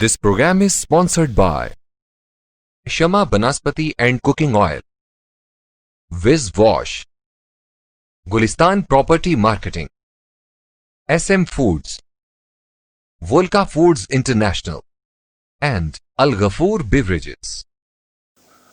This program is sponsored by Shama Banaspati and Cooking Oil, Viz Wash, Gulistan Property Marketing, SM Foods, Volca Foods International, and Al Ghafoor Beverages.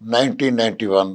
1991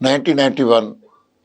1991,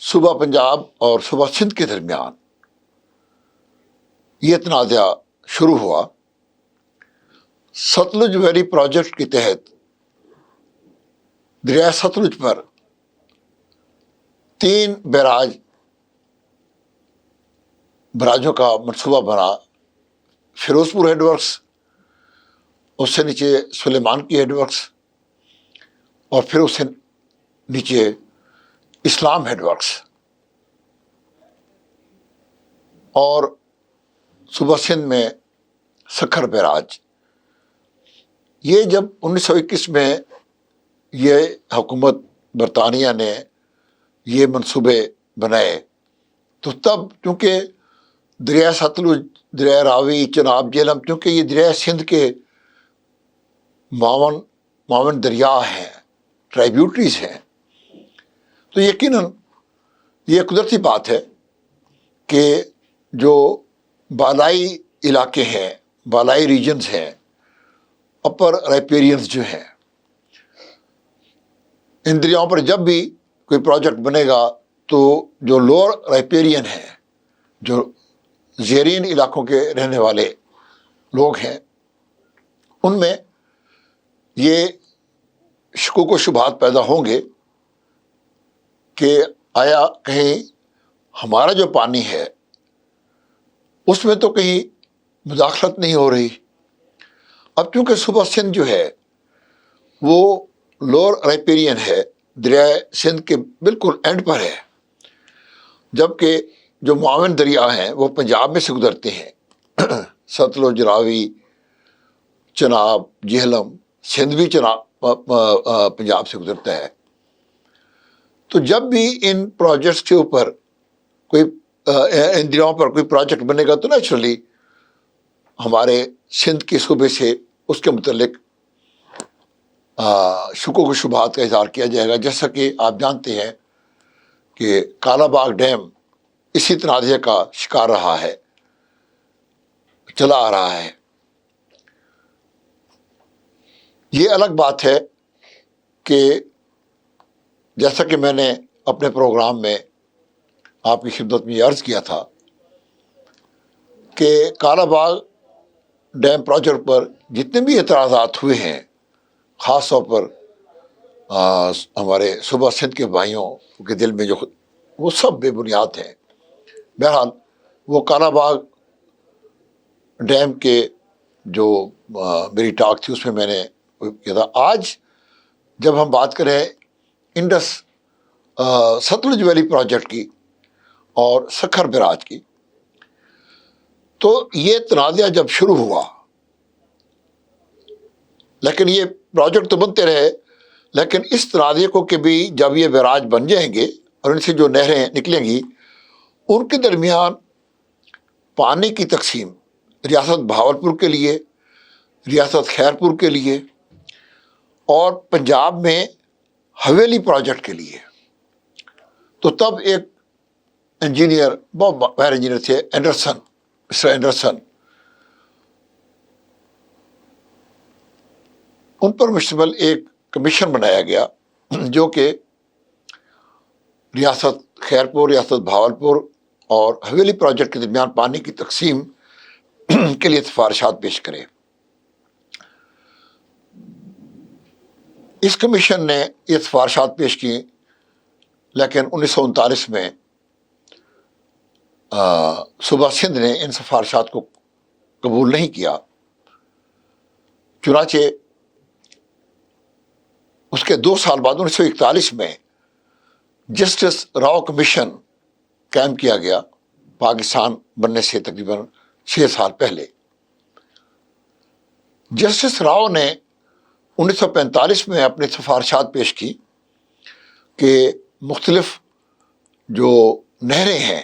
صوبہ پنجاب اور صوبہ سندھ کے درمیان یہ تنازع شروع ہوا۔ ستلج ویلی پروجیکٹ کے تحت دریائے ستلج پر 3 براجوں کا منصوبہ بنا۔ فیروز پور ہیڈ ورکس، اس سے نیچے سلیمان کی ہیڈ ورکس، اور پھر اس سے نیچے اسلام ہیڈ ورکس، اور صوبہ سندھ میں سکھر بیراج۔ یہ جب 1921 میں یہ حکومت برطانیہ نے یہ منصوبے بنائے تو تب چونکہ دریائے ستلج، دریائے راوی، چناب، جہلم، چونکہ یہ دریائے سندھ کے معاون دریا ہیں، ٹرائیبیوٹریز ہیں، تو یقیناً یہ قدرتی بات ہے کہ جو بالائی علاقے ہیں، بالائی ریجنز ہیں، اپر رائپیرینز جو ہیں، ان دریاؤں پر جب بھی کوئی پروجیکٹ بنے گا تو جو لوور رائپیرین ہیں، جو زیرین علاقوں کے رہنے والے لوگ ہیں، ان میں یہ شکوک و شبہات پیدا ہوں گے کہ آیا کہیں ہمارا جو پانی ہے اس میں تو کہیں مداخلت نہیں ہو رہی۔ اب چونکہ صوبہ سندھ جو ہے وہ لوور رائپیرین ہے، دریائے سندھ کے بالکل اینڈ پر ہے، جبکہ جو معاون دریا ہیں وہ پنجاب میں سے گزرتے ہیں، ستلج، راوی، چناب، جہلم، سندھ بھی پنجاب سے گزرتا ہے۔ تو جب بھی ان پروجیکٹس کے اوپر کوئی ان دریاؤں پر کوئی پروجیکٹ بنے گا تو نیچرلی ہمارے سندھ کے صوبے سے اس کے متعلق شکوک و شبہات کا اظہار کیا جائے گا، جیسا کہ آپ جانتے ہیں کہ کالا باغ ڈیم اسی تنازع کا شکار رہا ہے، چلا آ رہا ہے۔ یہ الگ بات ہے کہ جیسا کہ میں نے اپنے پروگرام میں آپ کی خدمت میں یہ عرض کیا تھا کہ کالا باغ ڈیم پروجیکٹ پر جتنے بھی اعتراضات ہوئے ہیں، خاص طور پر ہمارے صوبہ سندھ کے بھائیوں کے دل میں جو وہ سب بے بنیاد ہیں۔ بہرحال وہ کالا باغ ڈیم کے جو میری ٹاک تھی اس میں نے کیا تھا۔ آج جب ہم بات کریں انڈس ستلج ویلی پروجیکٹ کی اور سکھر بیراج کی، تو یہ تنازع جب شروع ہوا، لیکن یہ پروجیکٹ تو بنتے رہے، لیکن اس تنازع کو کہ بھی جب یہ بیراج بن جائیں گے اور ان سے جو نہریں نکلیں گی ان کے درمیان پانی کی تقسیم ریاست بہاولپور کے لیے، ریاست خیرپور کے لیے اور پنجاب میں حویلی پروجیکٹ کے لیے، تو تب ایک انجینئر، بہت ماہر انجینئر تھے، مسٹر اینڈرسن، ان پر مشتمل ایک کمیشن بنایا گیا جو کہ ریاست خیرپور، ریاست بہاولپور اور حویلی پروجیکٹ کے درمیان پانی کی تقسیم کے لیے سفارشات پیش کرے۔ اس کمیشن نے یہ سفارشات پیش کی، لیکن 1939 میں صوبہ سندھ نے ان سفارشات کو قبول نہیں کیا۔ چنانچہ اس کے 2 سال بعد 1941 میں جسٹس راؤ کمیشن قائم کیا گیا، پاکستان بننے سے تقریباً 6 سال پہلے۔ جسٹس راؤ نے 1945 میں اپنی سفارشات پیش کی کہ مختلف جو نہریں ہیں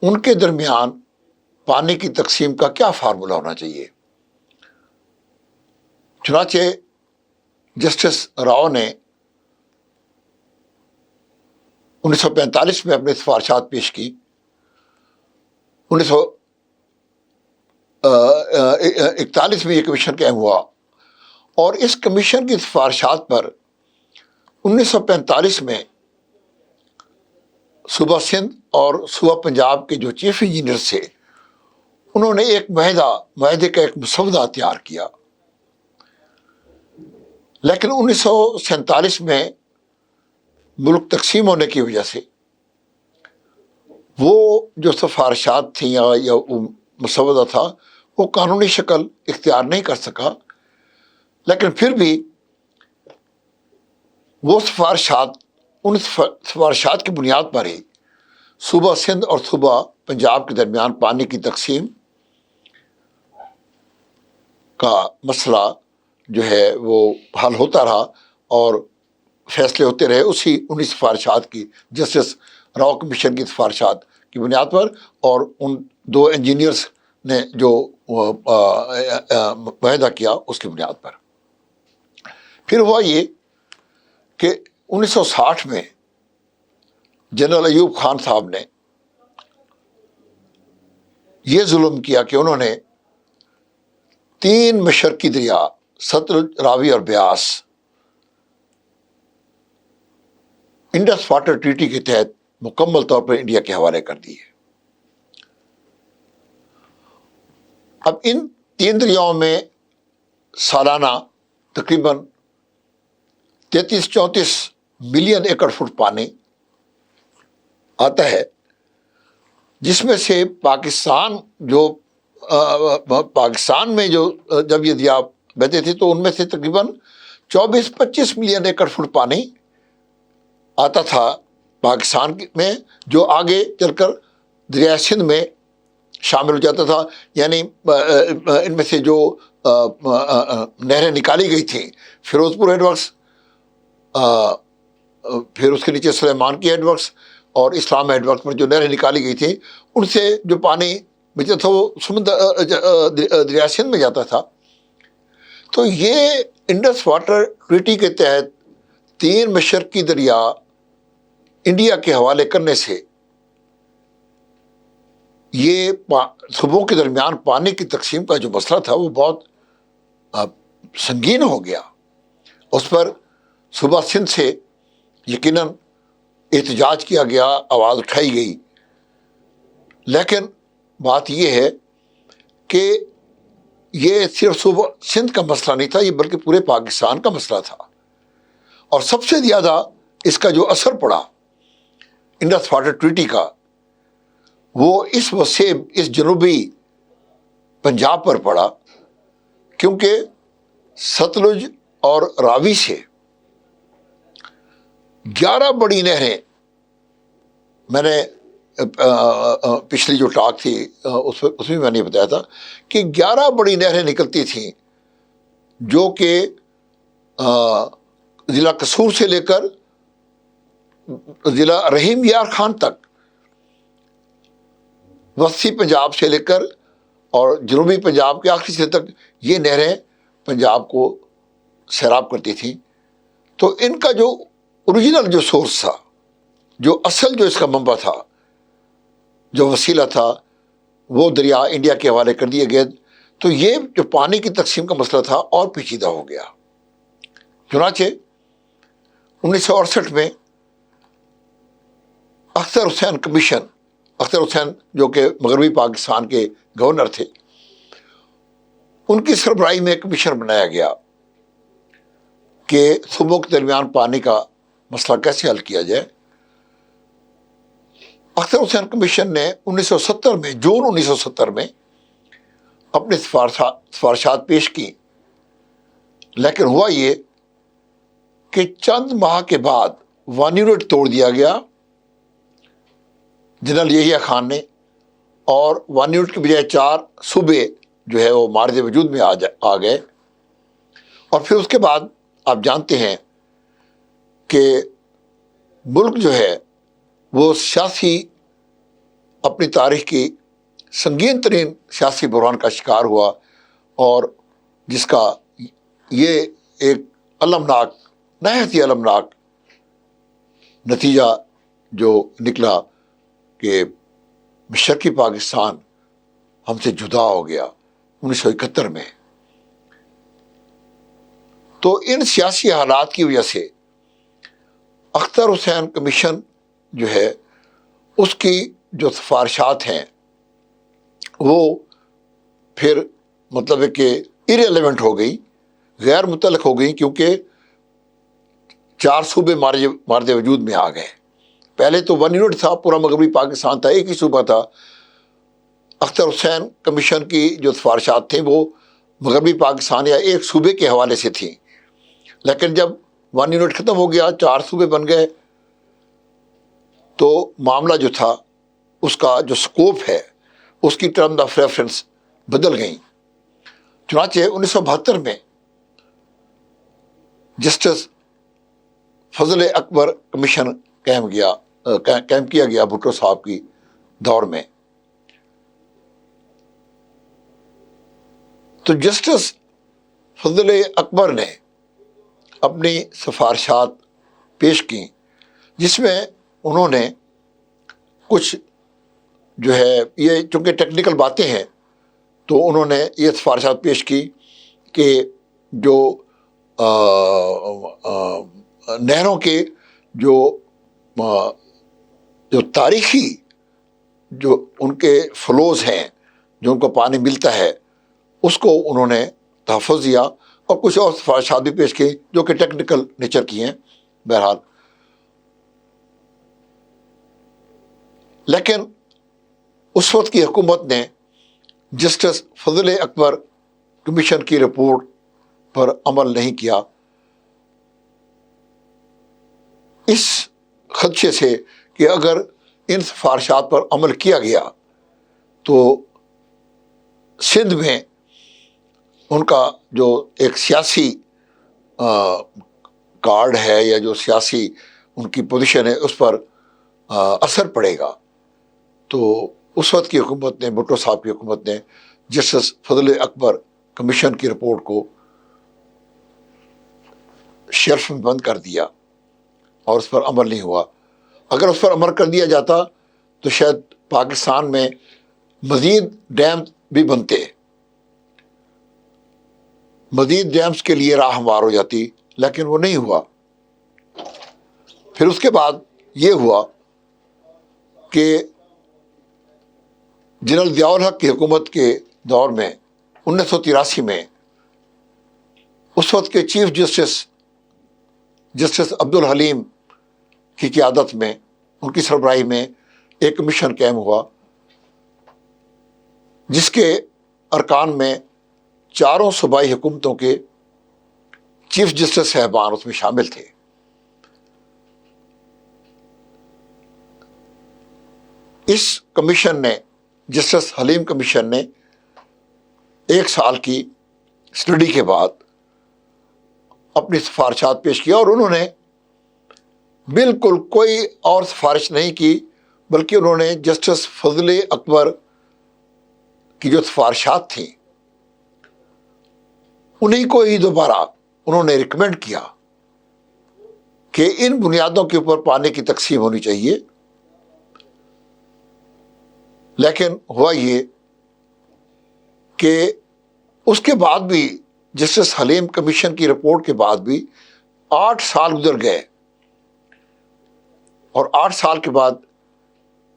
ان کے درمیان پانی کی تقسیم کا کیا فارمولہ ہونا چاہیے۔ چنانچہ جسٹس راؤ نے 1945 میں اپنی سفارشات پیش کی۔ 1941 میں یہ کمیشن قائم ہوا اور اس کمیشن کی سفارشات پر 1945 میں صوبہ سندھ اور صوبہ پنجاب کے جو چیف انجینئر تھے انہوں نے ایک معاہدے کا ایک مسودہ تیار کیا، لیکن 1947 میں ملک تقسیم ہونے کی وجہ سے وہ جو سفارشات تھیں یا وہ مسودہ تھا وہ قانونی شکل اختیار نہیں کر سکا، لیکن پھر بھی وہ ان سفارشات کی بنیاد پر ہی صوبہ سندھ اور صوبہ پنجاب کے درمیان پانی کی تقسیم کا مسئلہ جو ہے وہ حل ہوتا رہا اور فیصلے ہوتے رہے انہی سفارشات کی، جسٹس راؤ کمیشن کی سفارشات کی بنیاد پر اور ان دو انجینئرس نے جو معاہدہ کیا اس کی بنیاد پر۔ پھر ہوا یہ کہ 1960 میں جنرل ایوب خان صاحب نے یہ ظلم کیا کہ انہوں نے 3 مشرقی دریا ستلج، راوی اور بیاس انڈس واٹر ٹریٹی کے تحت مکمل طور پر انڈیا کے حوالے کر دیے۔ اب ان 3 دریاؤں میں سالانہ تقریباً 33-34 ملین ایکڑ فٹ پانی آتا ہے، جس میں سے پاکستان میں جو جب یہ دریا بہتے تھے تو ان میں سے تقریباً 24-25 ملین ایکڑ فٹ پانی آتا تھا پاکستان میں، جو آگے چل کر دریائے سندھ میں شامل ہو جاتا تھا۔ یعنی ان میں سے جو نہریں نکالی گئی تھیں، فیروز پور ہیڈ ورکس، پھر اس کے نیچے سلیمان کی ہیڈ ورکس اور اسلام ہیڈ ورکس پر جو نہریں نکالی گئی تھیں، ان سے جو پانی بچتا تھا وہ دریائے سندھ میں جاتا تھا۔ تو یہ انڈس واٹر ٹریٹی کے تحت 3 مشرقی دریا انڈیا کے حوالے کرنے سے یہ صوبوں کے درمیان پانی کی تقسیم کا جو مسئلہ تھا وہ بہت سنگین ہو گیا۔ اس پر صوبہ سندھ سے یقیناً احتجاج کیا گیا، آواز اٹھائی گئی، لیکن بات یہ ہے کہ یہ صرف صوبہ سندھ کا مسئلہ نہیں تھا، یہ بلکہ پورے پاکستان کا مسئلہ تھا۔ اور سب سے زیادہ اس کا جو اثر پڑا انڈس واٹر ٹریٹی کا، وہ اس جنوبی پنجاب پر پڑا، کیونکہ ستلج اور راوی سے 11 بڑی نہریں، میں نے پچھلی جو ٹاک تھی اس میں نے بتایا تھا کہ 11 بڑی نہریں نکلتی تھیں، جو کہ ضلع قصور سے لے کر ضلع رحیم یار خان تک، وسطی پنجاب سے لے کر اور جنوبی پنجاب کے آخری حصے تک یہ نہریں پنجاب کو سیراب کرتی تھیں۔ تو ان کا جو اوریجنل جو سورس تھا، جو اصل جو اس کا منبع تھا، جو وسیلہ تھا، وہ دریا انڈیا کے حوالے کر دیے گئے۔ تو یہ جو پانی کی تقسیم کا مسئلہ تھا اور پیچیدہ ہو گیا۔ چنانچہ 1968 میں اختر حسین کمیشن، اختر حسین جو کہ مغربی پاکستان کے گورنر تھے، ان کی سربراہی میں ایک کمیشن بنایا گیا کہ صوبوں کے درمیان پانی کا مسئلہ کیسے حل کیا جائے۔ اختر حسین کمیشن نے 1970 میں، جون 1970 میں اپنی سفارشات پیش کی، لیکن ہوا یہ کہ چند ماہ کے بعد 1 یونٹ توڑ دیا گیا جنرل یحییٰ خان نے، اور 1 یونٹ کی بجائے 4 صوبے جو ہے وہ مارد وجود میں آ گئے۔ اور پھر اس کے بعد آپ جانتے ہیں کہ ملک جو ہے وہ سیاسی، اپنی تاریخ کی سنگین ترین سیاسی بحران کا شکار ہوا، اور جس کا یہ ایک المناک، نہایت ہی المناک نتیجہ جو نکلا کہ مشرقی پاکستان ہم سے جدا ہو گیا 1971 میں۔ تو ان سیاسی حالات کی وجہ سے اختر حسین کمیشن جو ہے اس کی جو سفارشات ہیں وہ پھر مطلب ہے کہ ایریلیونٹ ہو گئی، غیر متعلق ہو گئی، کیونکہ 4 صوبے مارد وجود میں آ گئے۔ پہلے تو 1 یونٹ تھا، پورا مغربی پاکستان تھا، ایک ہی صوبہ تھا۔ اختر حسین کمیشن کی جو سفارشات تھیں وہ مغربی پاکستان یا ایک صوبے کے حوالے سے تھیں، لیکن جب 1 یونٹ ختم ہو گیا، 4 صوبے بن گئے، تو معاملہ جو تھا اس کا جو سکوپ ہے، اس کی ٹرم آف ریفرنس بدل گئیں۔ چنانچہ 1972 میں جسٹس فضل اکبر کمیشن قائم کیا گیا بھٹو صاحب کی دور میں۔ تو جسٹس فضل اکبر نے اپنی سفارشات پیش کی، جس میں انہوں نے کچھ جو ہے، یہ چونکہ ٹیکنیکل باتیں ہیں، تو انہوں نے یہ سفارشات پیش کی کہ جو نہروں کے جو تاریخی جو ان کے فلوز ہیں، جو ان کو پانی ملتا ہے، اس کو انہوں نے تحفظ دیا، اور کچھ اور سفارشات بھی پیش کی جو کہ ٹیکنیکل نیچر کی ہیں بہرحال۔ لیکن اس وقت کی حکومت نے جسٹس فضل اکبر کمیشن کی رپورٹ پر عمل نہیں کیا، اس خدشے سے کہ اگر ان سفارشات پر عمل کیا گیا تو سندھ میں ان کا جو ایک سیاسی کارڈ ہے یا جو سیاسی ان کی پوزیشن ہے، اس پر اثر پڑے گا۔ تو اس وقت کی حکومت نے، بھٹو صاحب کی حکومت نے، جسٹس فضل اکبر کمیشن کی رپورٹ کو شیلف میں بند کر دیا اور اس پر عمل نہیں ہوا۔ اگر اس پر عمل کر دیا جاتا تو شاید پاکستان میں مزید ڈیم بھی بنتے، مزید ڈیمز کے لیے راہ ہموار ہو جاتی، لیکن وہ نہیں ہوا۔ پھر اس کے بعد یہ ہوا کہ جنرل ضیاء الحق کی حکومت کے دور میں 1983 میں اس وقت کے چیف جسٹس عبدالحلیم کی قیادت میں، ان کی سربراہی میں ایک کمیشن قائم ہوا، جس کے ارکان میں 4 صوبائی حکومتوں کے چیف جسٹس صاحبان اس میں شامل تھے۔ اس کمیشن نے، جسٹس حلیم کمیشن نے 1 سال کی اسٹڈی کے بعد اپنی سفارشات پیش کی، اور انہوں نے بالکل کوئی اور سفارش نہیں کی، بلکہ انہوں نے جسٹس فضل اکبر کی جو سفارشات تھیں انہیں کو ہی دوبارہ انہوں نے ریکمینڈ کیا کہ ان بنیادوں کے اوپر پانی کی تقسیم ہونی چاہیے۔ لیکن ہوا یہ کہ اس کے بعد بھی، جسٹس حلیم کمیشن کی رپورٹ کے بعد بھی 8 سال گزر گئے، اور 8 سال کے بعد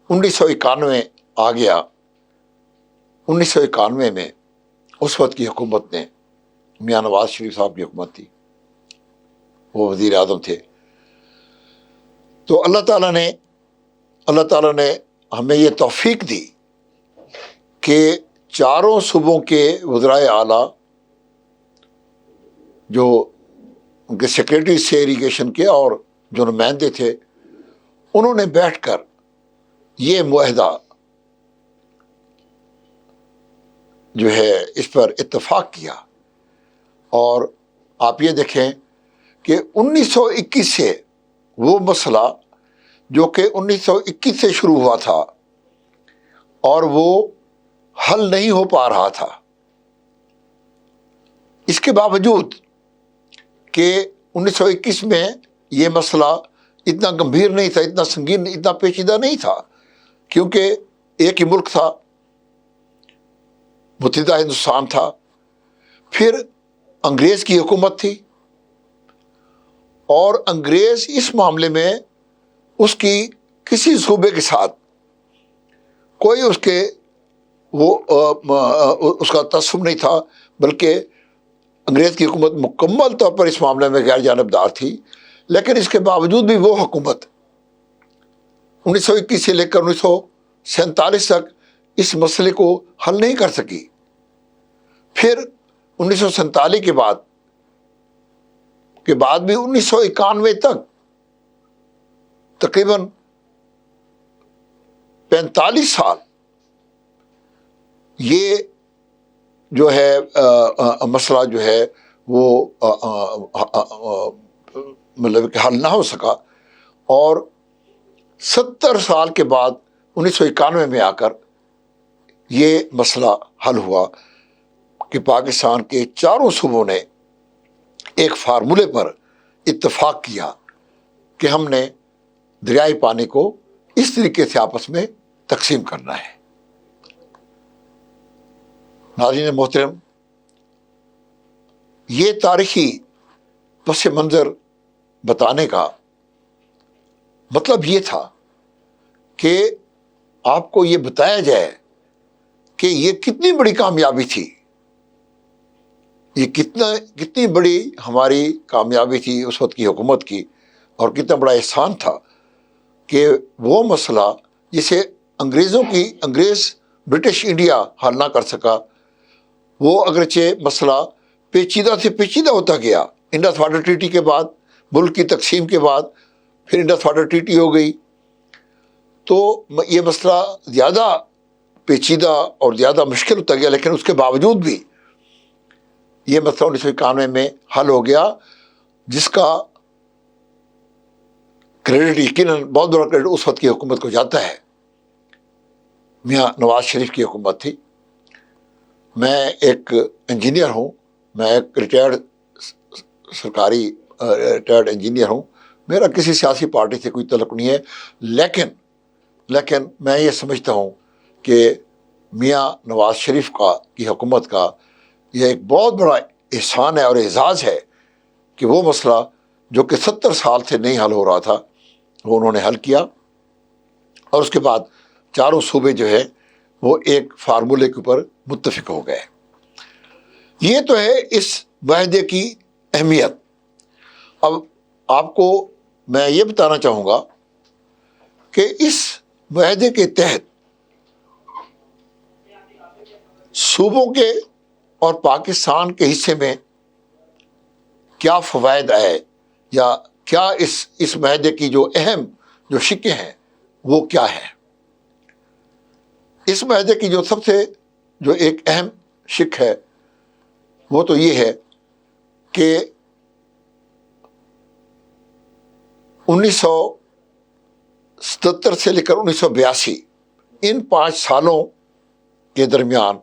1991 آ گیا۔ 1991 میں اس وقت کی حکومت نے، میاں نواز شریف صاحب کی حکومت تھی، وہ وزیر اعظم تھے، تو اللہ تعالیٰ نے ہمیں یہ توفیق دی کہ 4 صوبوں کے وزرائے اعلیٰ جو ان کے سیکریٹری سے اریگیشن کے اور جو نمائندے تھے، انہوں نے بیٹھ کر یہ معاہدہ جو ہے اس پر اتفاق کیا۔ اور آپ یہ دیکھیں کہ 1921 سے وہ مسئلہ جو کہ 1921 سے شروع ہوا تھا اور وہ حل نہیں ہو پا رہا تھا، اس کے باوجود کہ 1921 میں یہ مسئلہ اتنا گمبھیر نہیں تھا، اتنا سنگین، اتنا پیچیدہ نہیں تھا، کیونکہ ایک ہی ملک تھا، متحدہ ہندوستان تھا، پھر انگریز کی حکومت تھی، اور انگریز اس معاملے میں اس کی کسی صوبے کے ساتھ کوئی اس کے اس کا تعصب نہیں تھا، بلکہ انگریز کی حکومت مکمل طور پر اس معاملے میں غیر جانبدار تھی. لیکن اس کے باوجود بھی وہ حکومت 1921 سے لے کر 1947 تک اس مسئلے کو حل نہیں کر سکی. پھر 1947 کے بعد بھی 1991 تک تقریباً 45 سال یہ جو ہے مسئلہ جو ہے وہ مطلب کہ حل نہ ہو سکا. اور 70 سال کے بعد 1991 میں آ کر یہ مسئلہ حل ہوا کہ پاکستان کے چاروں صوبوں نے ایک فارمولے پر اتفاق کیا کہ ہم نے دریائی پانی کو اس طریقے سے آپس میں تقسیم کرنا ہے. ناظرین محترم، یہ تاریخی پس منظر بتانے کا مطلب یہ تھا کہ آپ کو یہ بتایا جائے کہ یہ کتنی بڑی کامیابی تھی، یہ کتنی بڑی ہماری کامیابی تھی اس وقت کی حکومت کی، اور کتنا بڑا احسان تھا کہ وہ مسئلہ جسے انگریز برٹش انڈیا حل نہ کر سکا، وہ اگرچہ مسئلہ پیچیدہ سے پیچیدہ ہوتا گیا. انڈس واٹر ٹریٹی کے بعد، ملک کی تقسیم کے بعد پھر انڈس واٹر ٹریٹی ہو گئی، تو یہ مسئلہ زیادہ پیچیدہ اور زیادہ مشکل ہوتا گیا. لیکن اس کے باوجود بھی یہ مسئلہ 1991 میں حل ہو گیا، جس کا کریڈٹ یقیناً بہت بڑا کریڈٹ اس وقت کی حکومت کو جاتا ہے. میاں نواز شریف کی حکومت تھی. میں ایک انجینئر ہوں، میں ایک ریٹائرڈ انجینئر ہوں. میرا کسی سیاسی پارٹی سے کوئی تعلق نہیں ہے، لیکن میں یہ سمجھتا ہوں کہ میاں نواز شریف کی حکومت کا یہ ایک بہت بڑا احسان ہے اور اعزاز ہے کہ وہ مسئلہ جو کہ 70 سال سے نہیں حل ہو رہا تھا وہ انہوں نے حل کیا. اور اس کے بعد چاروں صوبے جو ہے وہ ایک فارمولے کے اوپر متفق ہو گئے. یہ تو ہے اس معاہدے کی اہمیت. اب آپ کو میں یہ بتانا چاہوں گا کہ اس معاہدے کے تحت صوبوں کے اور پاکستان کے حصے میں کیا فوائد آئے، یا کیا اس معاہدے کی جو اہم شقیں ہیں وہ کیا ہیں. اس معاہدے کی جو سب سے ایک اہم شق ہے وہ تو یہ ہے کہ 1977 سے لے کر 1982 ان 5 سالوں کے دوران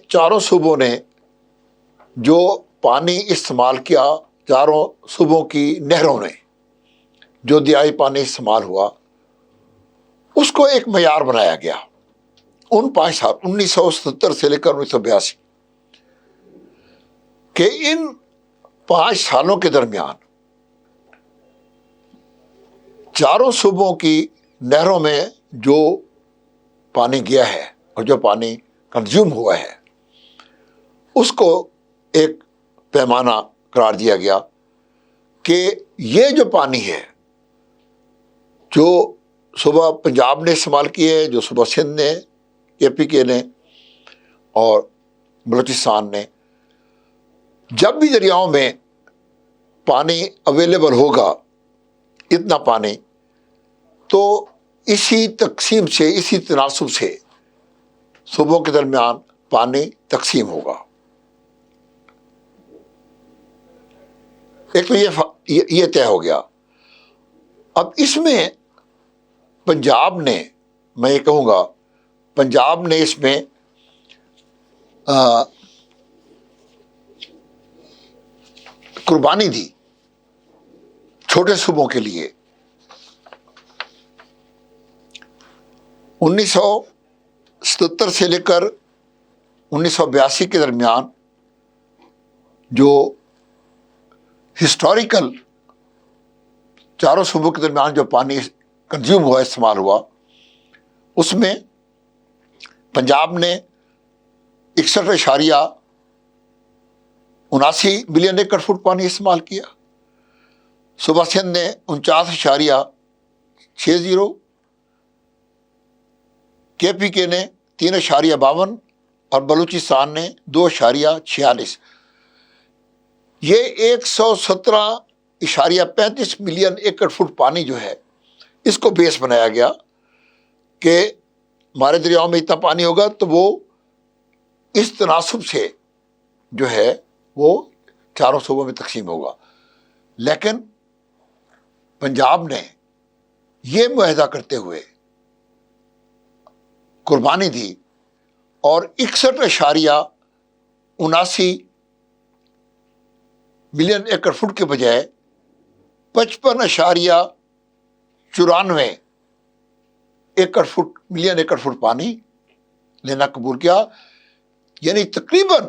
چاروں صوبوں نے جو پانی استعمال کیا، چاروں صوبوں کی نہروں نے جو دریائی پانی استعمال ہوا، اس کو ایک معیار بنایا گیا. ان 5 سال 1977 سے لے کر 1982 کہ ان 5 سالوں کے درمیان چاروں صوبوں کی نہروں میں جو پانی گیا ہے اور جو پانی کنزیوم ہوا ہے اس کو ایک پیمانہ قرار دیا گیا کہ یہ جو پانی ہے جو صوبہ پنجاب نے استعمال کیے، جو صوبہ سندھ نے، KPK نے اور بلوچستان نے، جب بھی دریاؤں میں پانی اویلیبل ہوگا اتنا پانی، تو اسی تقسیم سے، اسی تناسب سے صوبوں کے درمیان پانی تقسیم ہوگا. ایک تو یہ طے ہو گیا. اب اس میں پنجاب نے، میں یہ کہوں گا پنجاب نے اس میں قربانی دی چھوٹے صوبوں کے لیے. 1977 سے لے کر 1982 کے درمیان جو ہسٹوریکل چاروں صوبوں کے درمیان جو پانی کنزیوم ہوا, استعمال ہوا, اس میں پنجاب نے 61.79 ملین ایکڑ فٹ پانی استعمال کیا, صوبہ سندھ نے 49.60, کے پی کے نے 3.52 اور بلوچستان نے 2.46. یہ 117.35 ملین ایکڑ فٹ پانی جو ہے اس کو بیس بنایا گیا کہ ہمارے دریاؤں میں اتنا پانی ہوگا تو وہ اس تناسب سے جو ہے وہ چاروں صوبوں میں تقسیم ہوگا. لیکن پنجاب نے یہ معاہدہ کرتے ہوئے قربانی دی اور 61.79 ملین ایکڑ فٹ کے بجائے 55.94 ملین ایکڑ فٹ پانی لینا قبول کیا. یعنی تقریباً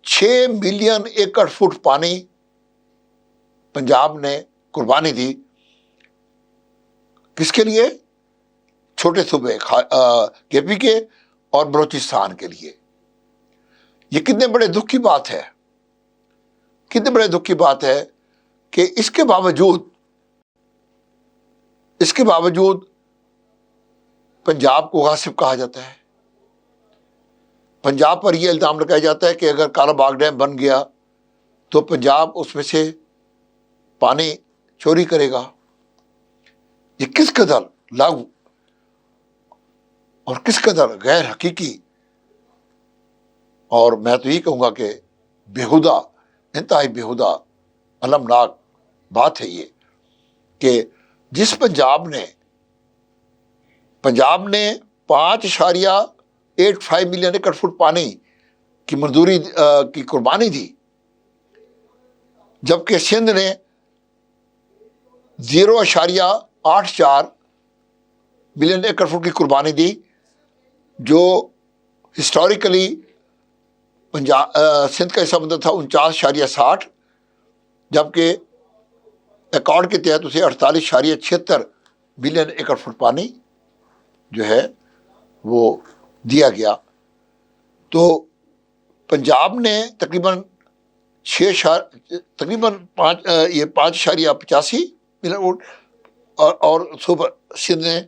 6 ملین ایکڑ فٹ پانی پنجاب نے قربانی دی. کس کے لیے؟ چھوٹے صوبے کے پی کے اور بلوچستان کے لیے. یہ کتنے بڑے دکھ کی بات ہے, کتنے بڑے دکھ کی بات ہے کہ اس کے باوجود پنجاب کو غاصب کہا جاتا ہے. پنجاب پر یہ الزام لگایا جاتا ہے کہ اگر کالا باغ ڈیم بن گیا تو پنجاب اس میں سے پانی چوری کرے گا. یہ کس قدر لاگو اور کس قدر غیر حقیقی, اور میں تو یہ کہوں گا کہ بےہودہ, انتہائی بےہودہ, المناک بات ہے یہ کہ جس پنجاب نے 5.85 ملین ایکڑ فٹ پانی کی منظوری کی قربانی دی, جبکہ سندھ نے 0.84 ملین ایکڑ فٹ کی قربانی دی, جو ہسٹوریکلی سندھ کا حصہ بنتا تھا 49.60, جبکہ ایکارڈ کے تحت اسے 48.76 ملین ایکڑ فٹ پانی جو ہے وہ دیا گیا. تو پنجاب نے تقریباً 5.85 ملین اور صوبہ سندھ نے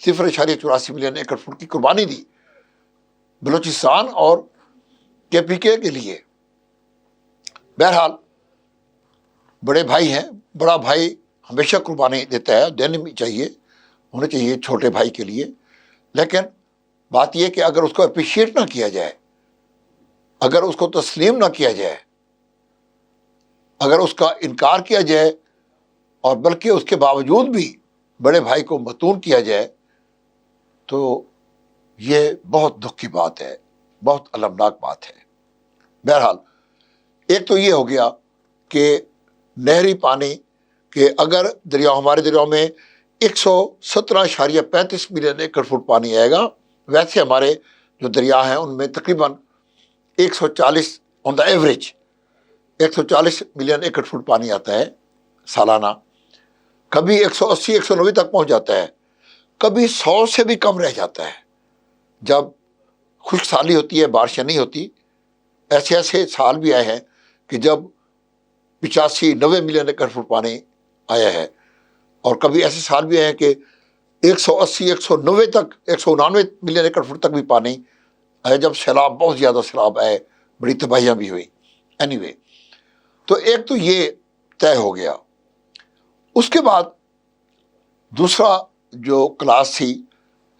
0.84 ملین ایکڑ فٹ کی قربانی دی بلوچستان اور کے پی کے لیے. بہرحال بڑے بھائی ہیں, بڑا بھائی ہمیشہ قربانی دیتا ہے, دینی بھی چاہیے, ہونا چاہیے چھوٹے بھائی کے لیے. لیکن بات یہ کہ اگر اس کو اپریشیٹ نہ کیا جائے, اگر اس کو تسلیم نہ کیا جائے, اگر اس کا انکار کیا جائے اور بلکہ اس کے باوجود بھی بڑے بھائی کو متون کیا جائے, تو یہ بہت دکھ کی بات ہے, بہت المناک بات ہے. بہرحال ایک تو یہ ہو گیا کہ نہری پانی کہ اگر ہمارے دریاؤں میں 117.35 ملین ایکڑ فٹ پانی آئے گا, ویسے ہمارے جو دریا ہیں ان میں تقریباً 140 on the average 140 million acre feet پانی آتا ہے سالانہ. کبھی 180-190 تک پہنچ جاتا ہے, کبھی 100 سے بھی کم رہ جاتا ہے جب خشک سالی ہوتی ہے, بارشیں نہیں ہوتی. ایسے سال بھی آئے ہیں کہ جب 85-90 ملین ایکڑ فٹ پانی آیا ہے, اور کبھی ایسے سال بھی آئے ہیں کہ 180-190 تک 199 ملین ایکڑ فٹ تک بھی پانی آیا, جب سیلاب, بہت زیادہ سیلاب آئے, بڑی تباہیاں بھی ہوئی. اینی تو ایک تو یہ طے ہو گیا. اس کے بعد دوسرا جو کلاس تھی,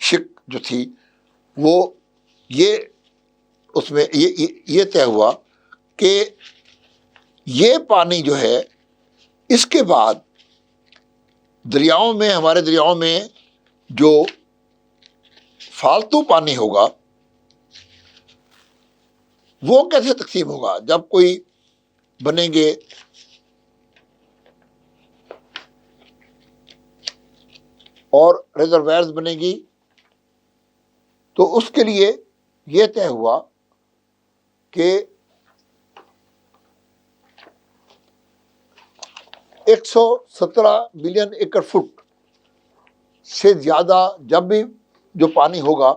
شک جو تھی, وہ یہ اس میں یہ طے ہوا کہ یہ پانی جو ہے اس کے بعد دریاؤں میں, ہمارے دریاؤں میں جو فالتو پانی ہوگا وہ کیسے تقسیم ہوگا. جب کوئی بنیں گے اور ریزروائرز بنے گی تو اس کے لیے یہ طے ہوا کہ 117 ملین ایکڑ فٹ سے زیادہ جب بھی جو پانی ہوگا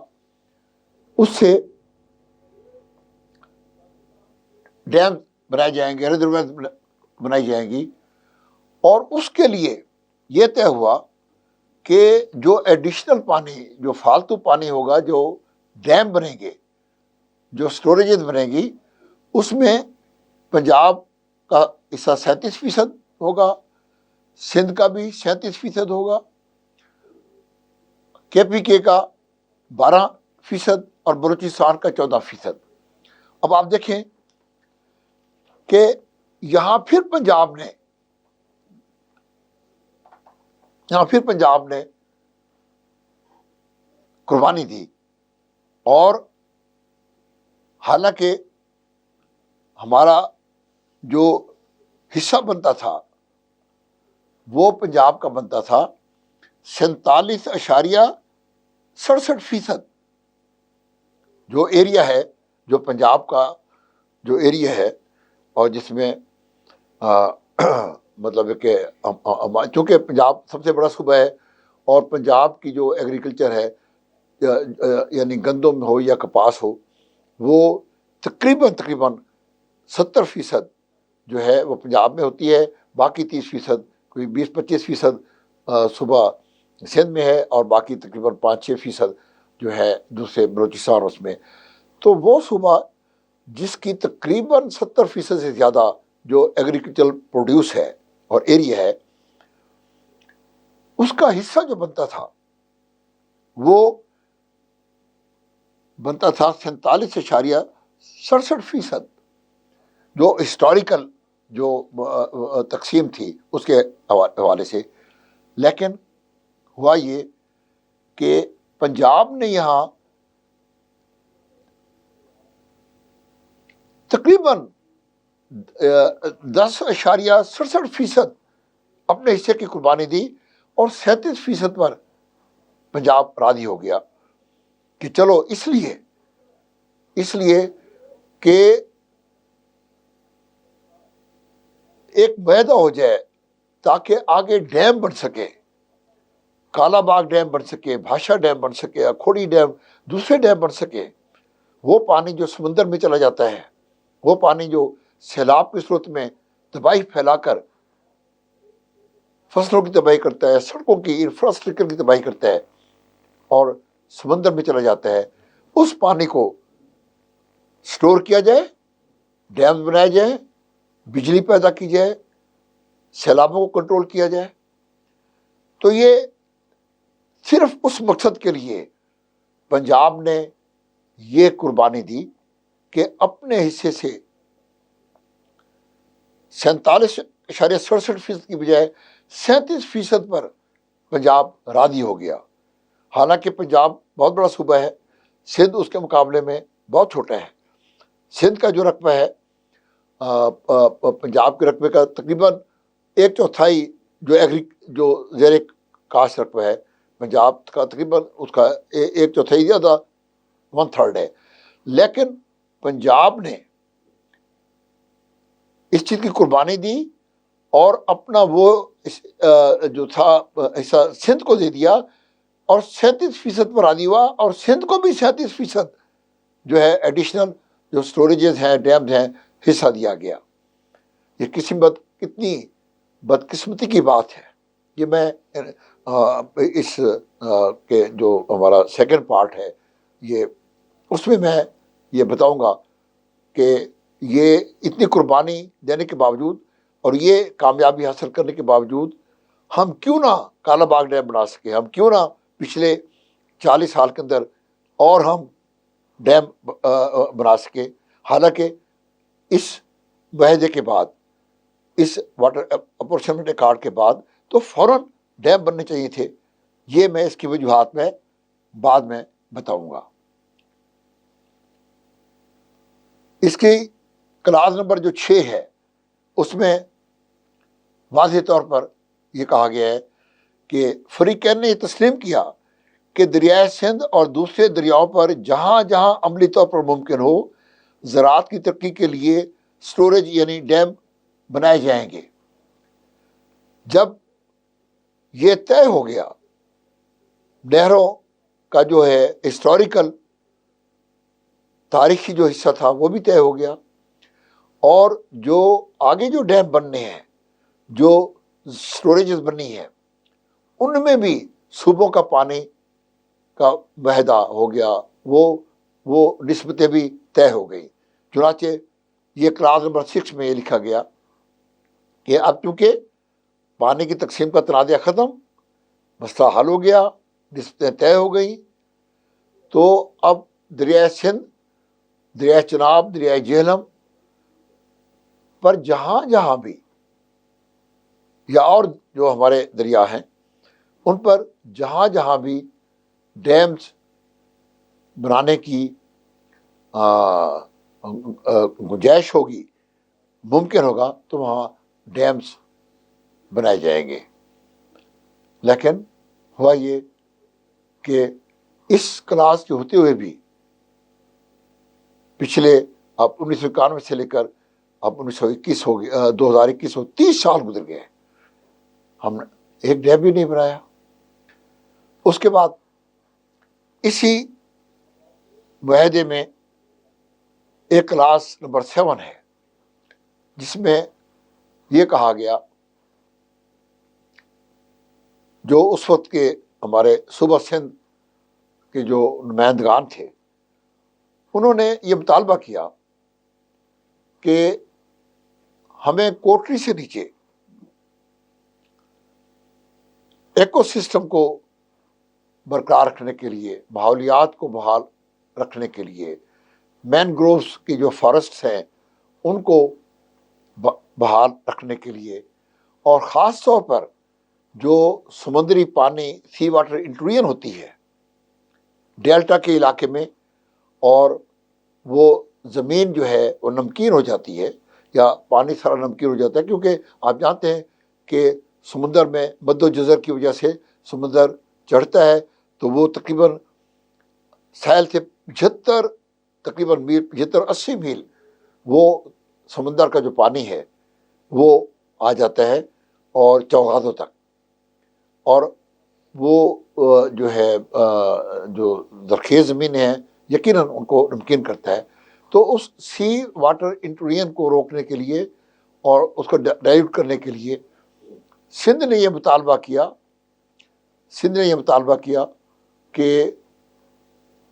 اس سے ڈیم بنائے جائیں گے، ریزروائر بنائی جائیں گی، اور اس کے لیے یہ طے ہوا کہ جو ایڈیشنل پانی، جو فالتو پانی ہوگا، جو ڈیم بنیں گے، جو سٹوریجز بنے گی، اس میں پنجاب کا حصہ 37% ہوگا، سندھ کا بھی 37% ہوگا، KPK کا 12% اور بلوچستان کا 14%۔ اب آپ دیکھیں کہ یہاں پھر پنجاب نے قربانی دی، اور حالانکہ ہمارا جو حصہ بنتا تھا وہ پنجاب کا بنتا تھا 47.67%، جو ایریا ہے، جو پنجاب کا جو ایریا ہے، اور جس میں مطلب ہے کہ چونکہ پنجاب سب سے بڑا صوبہ ہے، اور پنجاب کی جو ایگریکلچر ہے، یعنی گندم ہو یا کپاس ہو، وہ تقریباً 70% جو ہے وہ پنجاب میں ہوتی ہے، باقی 30%، کوئی 20-25% صوبہ سندھ میں ہے، اور باقی تقریباً 5-6% جو ہے دوسرے بلوچستان اس میں۔ تو وہ صوبہ جس کی تقریباً 70% سے زیادہ جو ایگریکلچرل پروڈیوس ہے اور ایریا ہے، اس کا حصہ جو بنتا تھا وہ بنتا تھا 47.67%، جو ہسٹوریکل جو تقسیم تھی اس کے حوالے سے۔ لیکن ہوا یہ کہ پنجاب نے یہاں تقریباً 10.67% اپنے حصے کی قربانی دی، اور 37% پر پنجاب راضی ہو گیا کہ چلو اس لیے کہ ایک معاہدہ ہو جائے تاکہ آگے ڈیم بن سکے، کالا باغ ڈیم بن سکے، بھاشا ڈیم بن سکے، اکھوڑی ڈیم، دوسرے ڈیم بن سکے۔ وہ پانی جو سمندر میں چلا جاتا ہے، وہ پانی جو سیلاب کی صورت میں تباہی پھیلا کر فصلوں کی تباہی کرتا ہے، سڑکوں کی انفراسٹرکچر کی تباہی کرتا ہے، اور سمندر میں چلا جاتا ہے، اس پانی کو سٹور کیا جائے، ڈیم بنائے جائیں، بجلی پیدا کی جائے، سیلابوں کو کنٹرول کیا جائے۔ تو یہ صرف اس مقصد کے لیے پنجاب نے یہ قربانی دی کہ اپنے حصے سے 47.67% کی بجائے 37% پر پنجاب راضی ہو گیا۔ حالانکہ پنجاب بہت بڑا صوبہ ہے، سندھ اس کے مقابلے میں بہت چھوٹا ہے۔ سندھ کا جو رقبہ ہے پنجاب کے رقبے کا تقریباً 1/4 جو زیر کاشت رقبہ ہے، پنجاب کا تقریباً اس کا 1/4 زیادہ 1/3 ہے۔ لیکن پنجاب نے اس چیز کی قربانی دی اور اپنا وہ جو تھا حصہ سندھ کو دے دیا، اور 37% پر راضی ہوا، اور سندھ کو بھی 37% جو ہے ایڈیشنل جو سٹوریجز ہیں، ڈیمز ہیں، حصہ دیا گیا۔ یہ کتنی بدقسمتی کی بات ہے۔ یہ میں اس کے جو ہمارا سیکنڈ پارٹ ہے، اس میں یہ بتاؤں گا کہ یہ اتنی قربانی دینے کے باوجود اور یہ کامیابی حاصل کرنے کے باوجود ہم کیوں نہ کالا باغ ڈیم بنا سکے، ہم کیوں نہ پچھلے 40 سال کے اندر اور ہم ڈیم بنا سکے۔ حالانکہ اس معاہدے کے بعد، اس واٹر اپورچنمنٹ کارڈ کے بعد تو فوراً ڈیم بننے چاہیے تھے۔ یہ میں اس کی وجوہات میں بعد میں بتاؤں گا۔ اس کی کلاس نمبر جو 6 ہے، اس میں واضح طور پر یہ کہا گیا ہے کہ فریقین نے یہ تسلیم کیا کہ دریائے سندھ اور دوسرے دریاؤں پر جہاں جہاں عملی طور پر ممکن ہو، زراعت کی ترقی کے لیے سٹوریج یعنی ڈیم بنائے جائیں گے۔ جب یہ طے ہو گیا نہروں کا جو ہے ہسٹوریکل تاریخی جو حصہ تھا وہ بھی طے ہو گیا، اور جو آگے جو ڈیم بننے ہیں، جو سٹوریجز بننی ہیں، ان میں بھی صوبوں کا پانی کا معاہدہ ہو گیا، وہ نسبتیں بھی طے ہو گئی۔ چنانچہ یہ کلاس نمبر 6 میں یہ لکھا گیا کہ اب چونکہ پانی کی تقسیم کا تنازع ختم، مسئلہ حل ہو گیا، نسبتیں طے ہو گئی، تو اب دریائے سندھ، دریائے چناب، دریائے جہلم پر جہاں جہاں بھی، یا اور جو ہمارے دریا ہیں ان پر جہاں جہاں بھی ڈیمز بنانے کی گنجائش ہوگی، ممکن ہوگا، تو وہاں ڈیمز بنائے جائیں گے۔ لیکن ہوا یہ کہ اس کلاس کے ہوتے ہوئے بھی پچھلے اب 1991 سے لے کر اب 1921 ہو گیا، 2021 ہو، 30 سال گزر گئے، ہم نے ایک ڈیم بھی نہیں بنایا۔ اس کے بعد اسی معاہدے میں ایک کلاس نمبر 7 ہے، جس میں یہ کہا گیا، جو اس وقت کے ہمارے صوبہ سندھ کے جو نمائندگان تھے، انہوں نے یہ مطالبہ کیا کہ ہمیں کوٹری سے نیچے ایکو سسٹم کو برقرار رکھنے کے لیے، ماحولیات کو بحال رکھنے کے لیے، مینگرووز کی جو فارسٹس ہیں ان کو بحال رکھنے کے لیے، اور خاص طور پر جو سمندری پانی سی واٹر انٹروژن ہوتی ہے ڈیلٹا کے علاقے میں، اور وہ زمین جو ہے وہ نمکین ہو جاتی ہے، یا پانی سارا نمکین ہو جاتا ہے، کیونکہ آپ جانتے ہیں کہ سمندر میں مد و جزر کی وجہ سے سمندر چڑھتا ہے، تو وہ تقریباً ساحل سے 75-80 میل وہ سمندر کا جو پانی ہے وہ آ جاتا ہے اور چوغاتوں تک، اور وہ جو ہے جو زرخیز زمین ہے یقیناً ان کو نمکین کرتا ہے۔ تو اس سی واٹر انٹروژن کو روکنے کے لیے اور اس کو ڈائیورٹ کرنے کے لیے سندھ نے یہ مطالبہ کیا کہ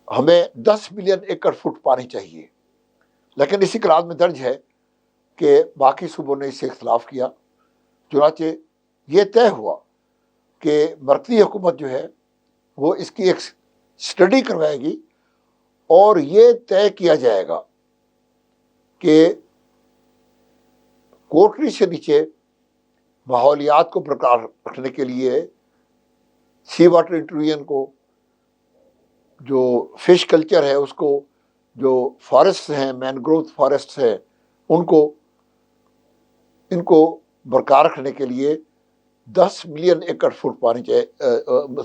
ہمیں 10 ملین ایکڑ فٹ پانی چاہیے، لیکن اسی کلاس میں درج ہے کہ باقی صوبوں نے اس سے اختلاف کیا۔ چنانچہ یہ طے ہوا کہ مرکزی حکومت جو ہے وہ اس کی ایک اسٹڈی کروائے گی، اور یہ طے کیا جائے گا کہ کوٹری سے نیچے ماحولیات کو برقرار رکھنے کے لیے، سی واٹر انٹروژن کو، جو فش کلچر ہے اس کو، جو فارسٹ ہیں، مینگروو فارسٹ ہیں، ان کو برقرار رکھنے کے لیے 10 ملین ایکڑ فٹ پانی چاہیے۔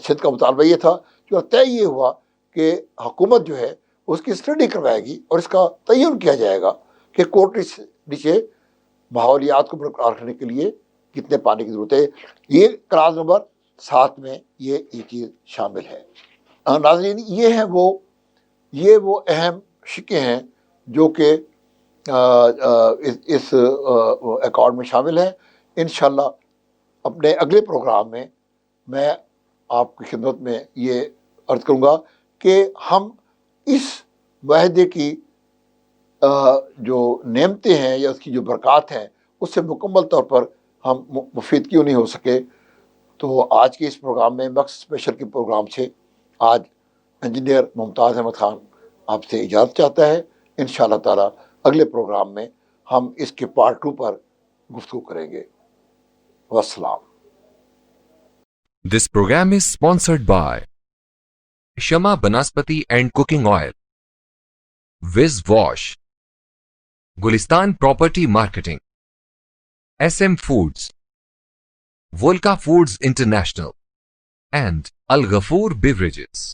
سندھ کا مطالبہ یہ تھا، جو طے یہ ہوا کہ حکومت جو ہے اس کی اسٹڈی کروائے گی اور اس کا تعین کیا جائے گا کہ کوٹری سے نیچے ماحولیات کو برقرار رکھنے کے لیے کتنے پانی کی ضرورت ہے۔ یہ کلاس نمبر 7 میں یہ چیز شامل ہے۔ ناظرین، یہ وہ اہم شقیں ہیں جو کہ اس ایکارڈ میں شامل ہیں۔ انشاءاللہ اپنے اگلے پروگرام میں میں آپ کی خدمت میں یہ عرض کروں گا کہ ہم اس معاہدے کی جو نعمتیں ہیں یا اس کی جو برکات ہیں اس سے مکمل طور پر ہم مفید کیوں نہیں ہو سکے۔ تو آج کے اس پروگرام میں مکس اسپیشل کے پروگرام سے آج انجینئر ممتاز احمد خان آپ سے اجازت چاہتا ہے۔ انشاءاللہ تعالی اگلے پروگرام میں ہم اس کے پارٹ 2 پر گفتگو کریں گے۔ والسلام۔ This program is sponsored by Shama Banaspati and Cooking Oil, Viz Wash, Gulistan Property Marketing, SM Foods, Volca Foods International, and Al Ghafoor Beverages.